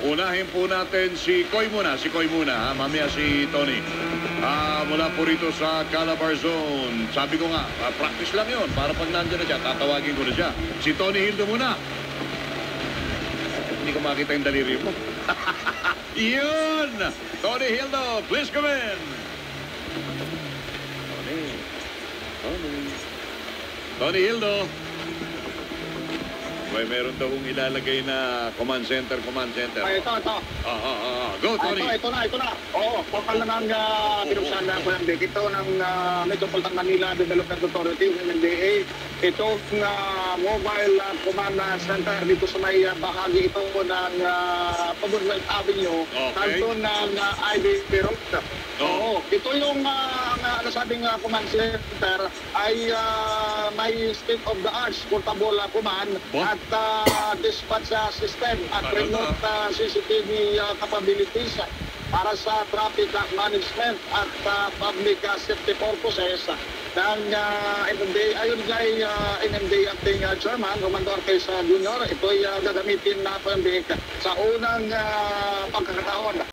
Unahin po natin si Koy muna. Si Koy muna, ha? Mamaya si Tony. Mula po rito sa Calabar Zone. Sabi ko nga, practice lang yun. Para pag nandiyan na siya, tatawagin ko na siya. Si Tony Hildo muna. Hindi ko makita yung daliri mo. Yun! Tony Hildo, please come in. Tony Hildo. May meron daw kong ilalagay na command center. Ay, ito. Go, Tony. Ito na. Oo, pakal na nga pinuksan na ko ng ito ng Metropolitan Manila Development Authority, MMDA. Ito mobile command center dito sa may bahagi ito ng Commonwealth Avenue, kanto ng IBP Road. Oo, ito yung nasabing command center ay may state-of-the-art portable command at dispatch system at remote CCTV capabilities para sa traffic management at public safety purposes ng NMDA. Ayon kay NMDA acting chairman, Commander Arquez Jr., ito'y gagamitin na sa unang pagkakataon